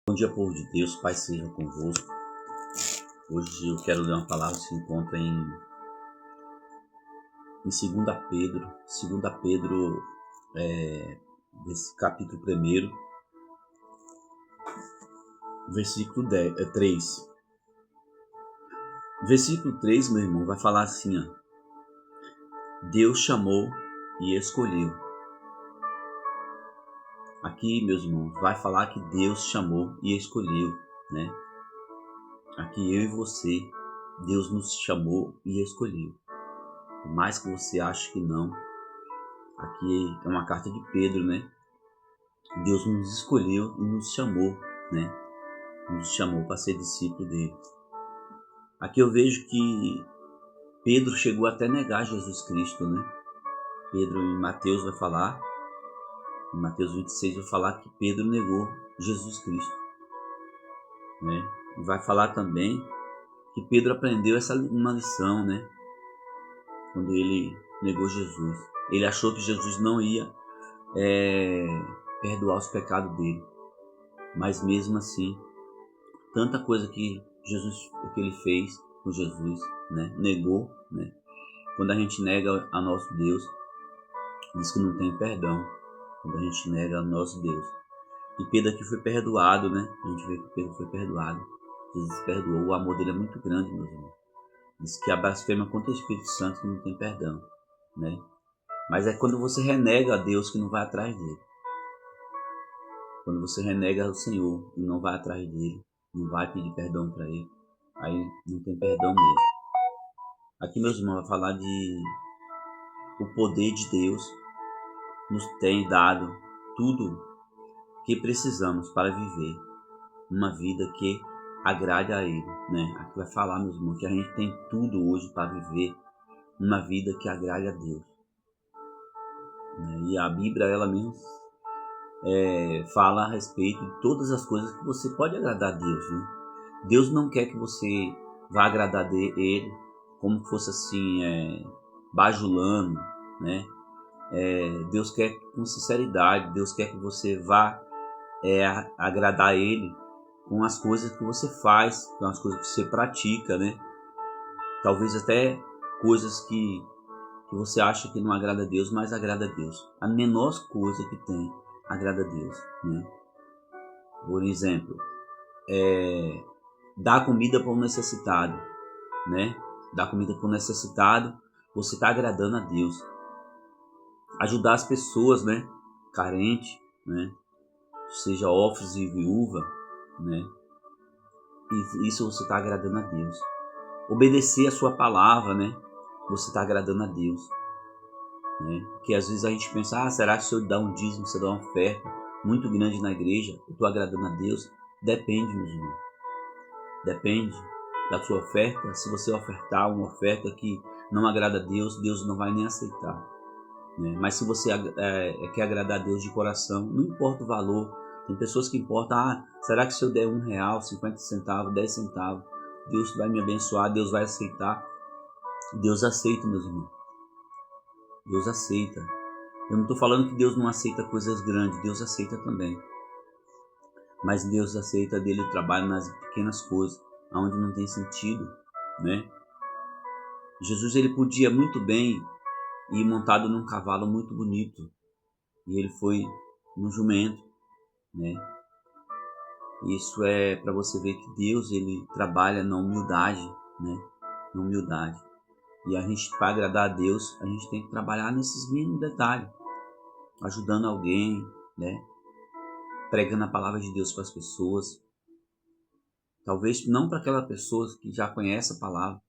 Bom dia, povo de Deus, Pai seja convosco. Hoje eu quero ler uma palavra que se encontra em 2 Pedro, capítulo 1, versículo 3. Versículo 3, meu irmão, vai falar assim, ó: Deus chamou e escolheu. Aqui, meus irmãos, vai falar que Deus chamou e escolheu, né? Aqui eu e você, Deus nos chamou e escolheu. Por mais que você ache que não, aqui é uma carta de Pedro, né? Deus nos escolheu e nos chamou, né? Nos chamou para ser discípulo dele. Aqui eu vejo que Pedro chegou até a negar Jesus Cristo, né? Pedro em Mateus vai falar, em Mateus 26 vai falar que Pedro negou Jesus Cristo, né? E vai falar também que Pedro aprendeu uma lição, né? Quando ele negou Jesus. Ele achou que Jesus não ia perdoar os pecados dele. Mas mesmo assim, tanta coisa que ele fez com Jesus, né? Negou, né? Quando a gente nega a nosso Deus, diz que não tem perdão. Quando a gente nega a nosso Deus. E Pedro aqui foi perdoado, né? A gente vê que Pedro foi perdoado. Jesus perdoou. O amor dele é muito grande, meus irmãos. Diz que a blasfêmia contra o Espírito Santo que não tem perdão, né? Mas é quando você renega a Deus que não vai atrás dele. Quando você renega o Senhor e não vai atrás dele, não vai pedir perdão para ele, aí não tem perdão mesmo. Aqui, meus irmãos, vai falar de o poder de Deus nos tem dado tudo que precisamos para viver uma vida que agrade a Ele, né? Aqui vai falar, meus irmãos, que a gente tem tudo hoje para viver uma vida que agrade a Deus, né? E a Bíblia, ela mesmo fala a respeito de todas as coisas que você pode agradar a Deus, né? Deus não quer que você vá agradar a Ele como que fosse assim, bajulando, né? Deus quer com sinceridade. Deus quer que você vá agradar a Ele com as coisas que você faz, com as coisas que você pratica, né? Talvez até coisas que você acha que não agrada a Deus, mas agrada a Deus. A menor coisa que tem agrada a Deus, né? Por exemplo, dar comida para um necessitado, né? Dar comida para um necessitado, você está agradando a Deus. Ajudar as pessoas, né? Carente, né? Seja órfãos e viúva, né? E isso você está agradando a Deus. Obedecer a sua palavra, né? Você está agradando a Deus, né? Porque às vezes a gente pensa, será que se eu dar um dízimo, se eu dar uma oferta muito grande na igreja, eu estou agradando a Deus? Depende, meus irmãos. Depende da sua oferta. Se você ofertar uma oferta que não agrada a Deus, Deus não vai nem aceitar, né? Mas se você quer agradar a Deus de coração, não importa o valor. Tem pessoas que importam, será que se eu der R$1, 50 centavos, 10 centavos, Deus vai me abençoar, Deus vai aceitar? Deus aceita, meus irmãos. Deus aceita. Eu não estou falando que Deus não aceita coisas grandes, Deus aceita também. Mas Deus aceita dele o trabalho nas pequenas coisas, onde não tem sentido, né? Jesus, ele podia muito bem ir montado num cavalo muito bonito, e ele foi no jumento, né? Isso é para você ver que Deus, ele trabalha na humildade, né? Na humildade. E a gente, para agradar a Deus, a gente tem que trabalhar nesses mínimos detalhes, ajudando alguém, né? Pregando a palavra de Deus para as pessoas. Talvez não para aquelas pessoas que já conhecem a palavra,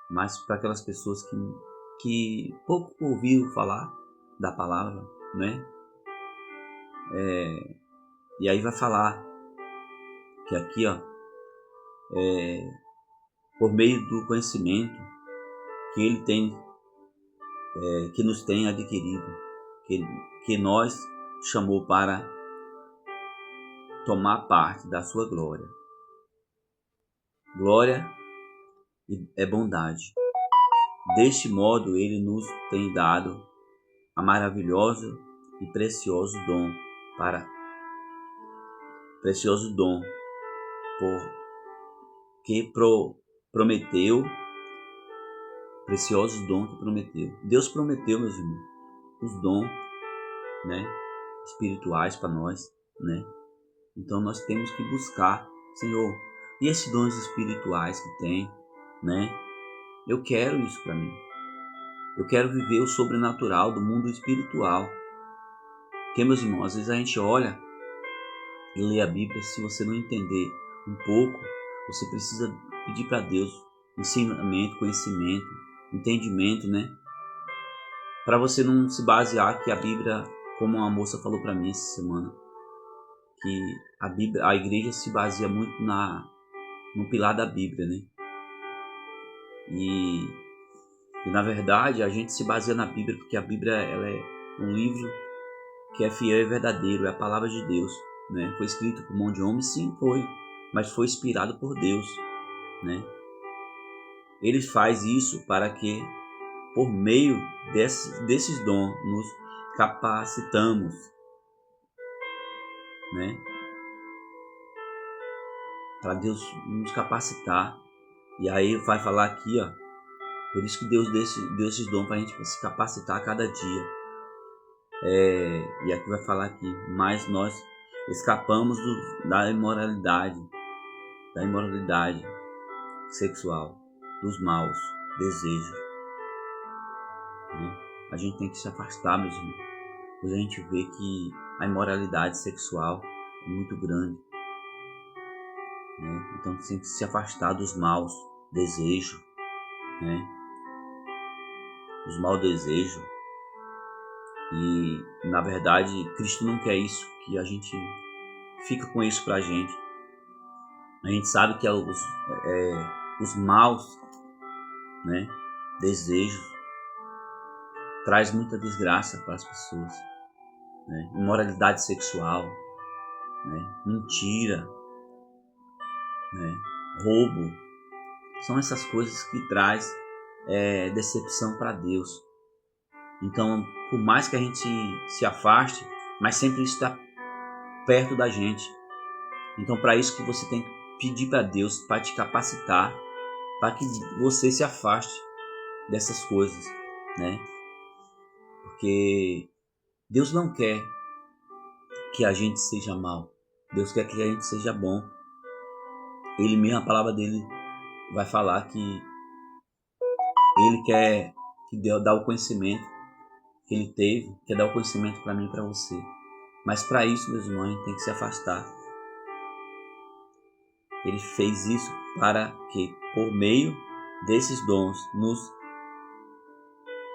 mas para aquelas pessoas que pouco ouviram falar da palavra, né? E aí vai falar que aqui, por meio do conhecimento que ele tem, que nos tem adquirido, que nós chamou para tomar parte da sua glória. Glória é bondade. Deste modo ele nos tem dado a maravilhoso e precioso dom precioso dom, porque prometeu, precioso dom que prometeu. Deus prometeu, meus irmãos, os dons, né, espirituais para nós, né? Então nós temos que buscar, Senhor, e esses dons espirituais que tem, né? Eu quero isso para mim. Eu quero viver o sobrenatural do mundo espiritual. Porque, meus irmãos, às vezes a gente olha e lê a Bíblia, se você não entender um pouco, você precisa pedir para Deus ensinamento, conhecimento, entendimento, né? Para você não se basear que a Bíblia, como uma moça falou para mim essa semana, que a igreja se baseia muito no pilar da Bíblia, né? E na verdade a gente se baseia na Bíblia porque a Bíblia ela é um livro que é fiel e verdadeiro, é a palavra de Deus, né? Foi escrito por mão de homem, sim, foi, mas foi inspirado por Deus, né? Ele faz isso para que, por meio desses dons, nos capacitamos, né? Para Deus nos capacitar. E aí vai falar aqui, ó, por isso que Deus deu esses dons para a gente se capacitar a cada dia. E aqui vai falar aqui, mas nós escapamos da imoralidade sexual, dos maus desejos, né? A gente tem que se afastar, meus irmãos, pois a gente vê que a imoralidade sexual é muito grande, né? Então tem que se afastar dos maus desejos, né? Os maus desejos. E na verdade Cristo não quer isso, que a gente fica com isso pra gente. A gente sabe que os maus, né, desejos traz muita desgraça para as pessoas, né? Imoralidade sexual, né? Mentira, né? Roubo, são essas coisas que traz decepção para Deus. Então, por mais que a gente se afaste, mas sempre isso está perto da gente. Então, para isso que você tem que pedir para Deus para te capacitar, para que você se afaste dessas coisas, né? Porque Deus não quer que a gente seja mal. Deus quer que a gente seja bom. Ele mesmo, a palavra dele vai falar que ele quer dar o conhecimento que ele teve, quer dar o conhecimento para mim e para você. Mas para isso, meus irmãos, a gente tem que se afastar. Ele fez isso para que, por meio desses dons, nos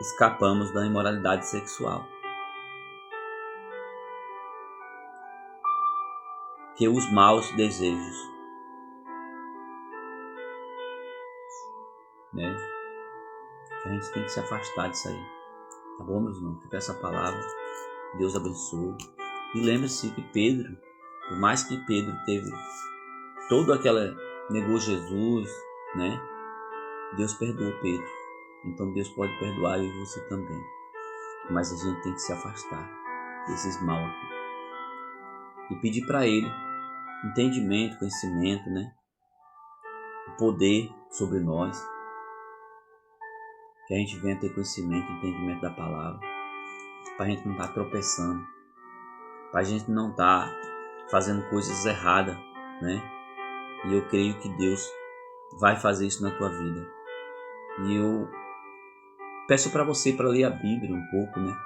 escapamos da imoralidade sexual. Que os maus desejos, né? Que a gente tem que se afastar disso aí. Tá bom, meus irmãos? Fica essa palavra. Deus abençoe. E lembre-se que Pedro, por mais que Pedro teve todo aquela negou Jesus, né? Deus perdoou Pedro. Então Deus pode perdoar eu e você também. Mas a gente tem que se afastar desses mal aqui. E pedir para Ele entendimento, conhecimento, né? O poder sobre nós. Que a gente venha ter conhecimento, entendimento da palavra. Para a gente não estar tropeçando. Para a gente não estar fazendo coisas erradas, né? E eu creio que Deus vai fazer isso na tua vida. E eu peço para você para ler a Bíblia um pouco, né?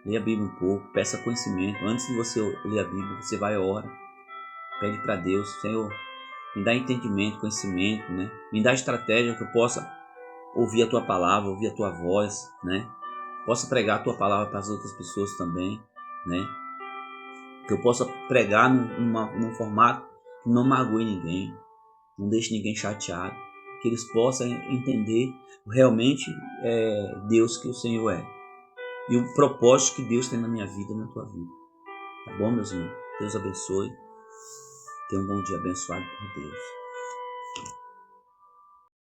Leia a Bíblia um pouco, peça conhecimento. Antes de você ler a Bíblia, você vai e ora. Pede para Deus, Senhor, me dá entendimento, conhecimento, né? Me dá estratégia que eu possa ouvir a tua palavra, ouvir a tua voz, né? Possa pregar a tua palavra para as outras pessoas também, né? Que eu possa pregar num formato que não magoe ninguém, não deixe ninguém chateado, que eles possam entender realmente Deus que o Senhor é e o propósito que Deus tem na minha vida e na tua vida. Tá bom, meus irmãos? Deus abençoe. Tenha um bom dia abençoado por Deus.